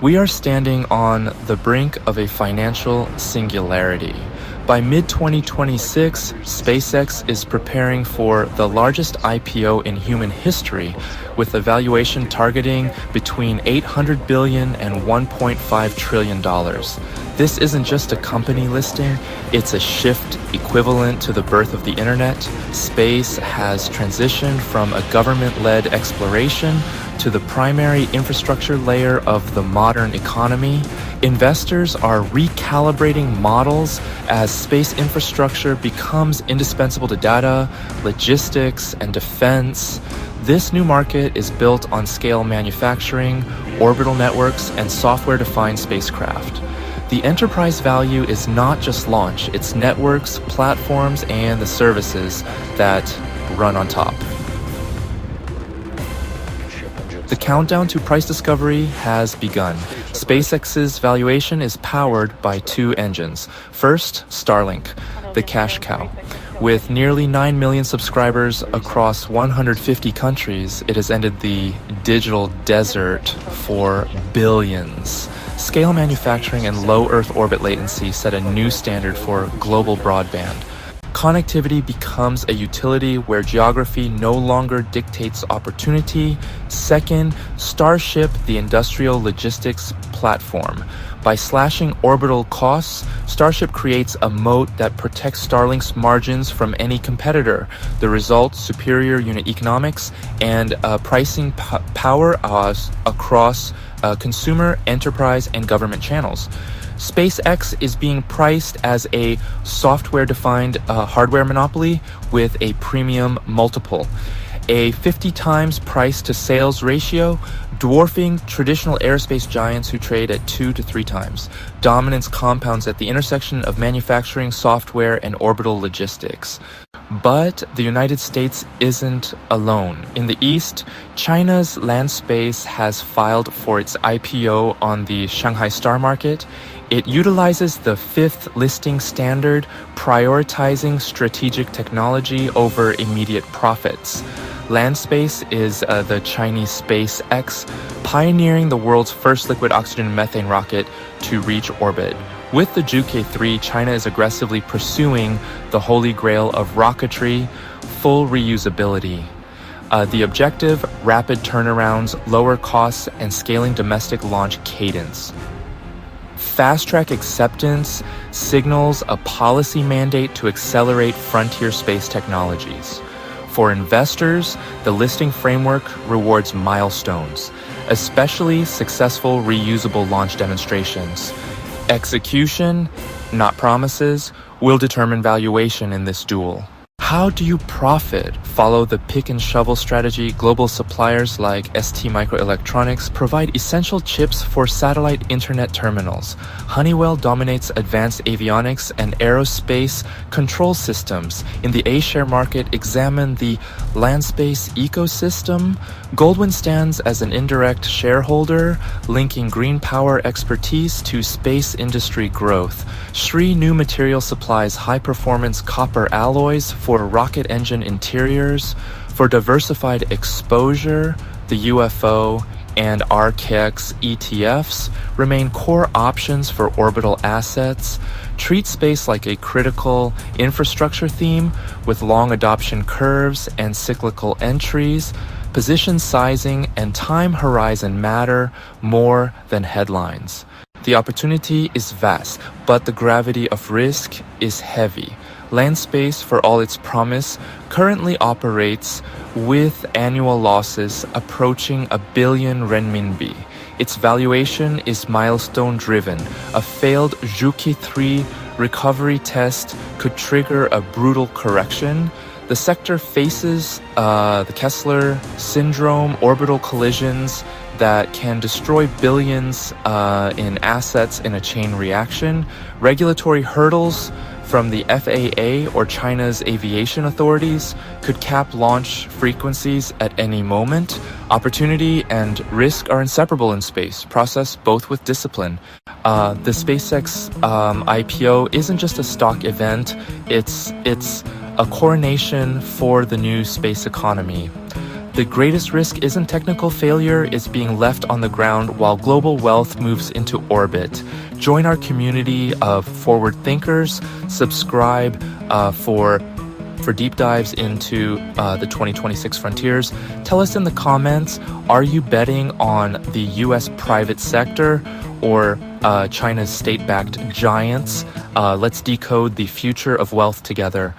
We are standing on the brink of a financial singularity. By mid-2026, SpaceX is preparing for the largest IPO in human history, with a valuation targeting between $800 billion and $1.5 trillion. This isn't just a company listing, it's a shift equivalent to the birth of the internet. Space has transitioned from a government-led exploration to the primary infrastructure layer of the modern economy. Investors are recalibrating models as space infrastructure becomes indispensable to data, logistics, and defense. This new market is built on scale manufacturing, orbital networks, and software-defined spacecraft. The enterprise value is not just launch, it's networks, platforms, and the services that run on top. The countdown to price discovery has begun. SpaceX's valuation is powered by two engines. First, Starlink, the cash cow. With nearly 9 million subscribers across 150 countries, it has ended the digital desert for billions. Scale manufacturing and low Earth orbit latency set a new standard for global broadband. Connectivity becomes a utility where geography no longer dictates opportunity. Second, Starship, the industrial logistics platform. By slashing orbital costs, Starship creates a moat that protects Starlink's margins from any competitor. The result, superior unit economics and pricing power across consumer, enterprise, and government channels. SpaceX is being priced as a software-defined hardware monopoly with a premium multiple. A 50 times price to sales ratio, dwarfing traditional aerospace giants who trade at 2 to 3 times. Dominance compounds at the intersection of manufacturing, software, and orbital logistics. But the United States isn't alone. In the East, China's LandSpace has filed for its IPO on the Shanghai Star Market. It utilizes the 5th listing standard, prioritizing strategic technology over immediate profits. LandSpace is the Chinese SpaceX, pioneering the world's first liquid oxygen and methane rocket to reach orbit. With the Zhuke 3, China is aggressively pursuing the holy grail of rocketry, full reusability. The objective, rapid turnarounds, lower costs, and scaling domestic launch cadence. Fast-track acceptance signals a policy mandate to accelerate frontier space technologies. For investors, the listing framework rewards milestones, especially successful reusable launch demonstrations. Execution, not promises, will determine valuation in this duel. How do you profit? Follow the pick and shovel strategy. Global suppliers like ST Microelectronics provide essential chips for satellite internet terminals. Honeywell dominates advanced avionics and aerospace control systems. In the A-share market, examine the LandSpace ecosystem. Goldwyn stands as an indirect shareholder, linking green power expertise to space industry growth. Shree New Material supplies high-performance copper alloys for rocket engine interiors. For diversified exposure, the UFO and RKX ETFs remain core options for orbital assets. Treat space like a critical infrastructure theme with long adoption curves and cyclical entries. Position sizing and time horizon matter more than headlines. The opportunity is vast, but the gravity of risk is heavy. LandSpace, for all its promise, currently operates with annual losses approaching 1 billion renminbi. Its valuation is milestone-driven. A failed Zhuke 3 recovery test could trigger a brutal correction. The sector faces the Kessler syndrome, orbital collisions that can destroy billions in assets in a chain reaction. Regulatory hurdles from the FAA or China's aviation authorities could cap launch frequencies at any moment. Opportunity and risk are inseparable in space, processed both with discipline. The SpaceX IPO isn't just a stock event, it's a coronation for the new space economy. The greatest risk isn't technical failure, it's being left on the ground while global wealth moves into orbit. Join our community of forward thinkers. Subscribe for deep dives into the 2026 frontiers. Tell us in the comments, are you betting on the US private sector or China's state-backed giants? Let's decode the future of wealth together.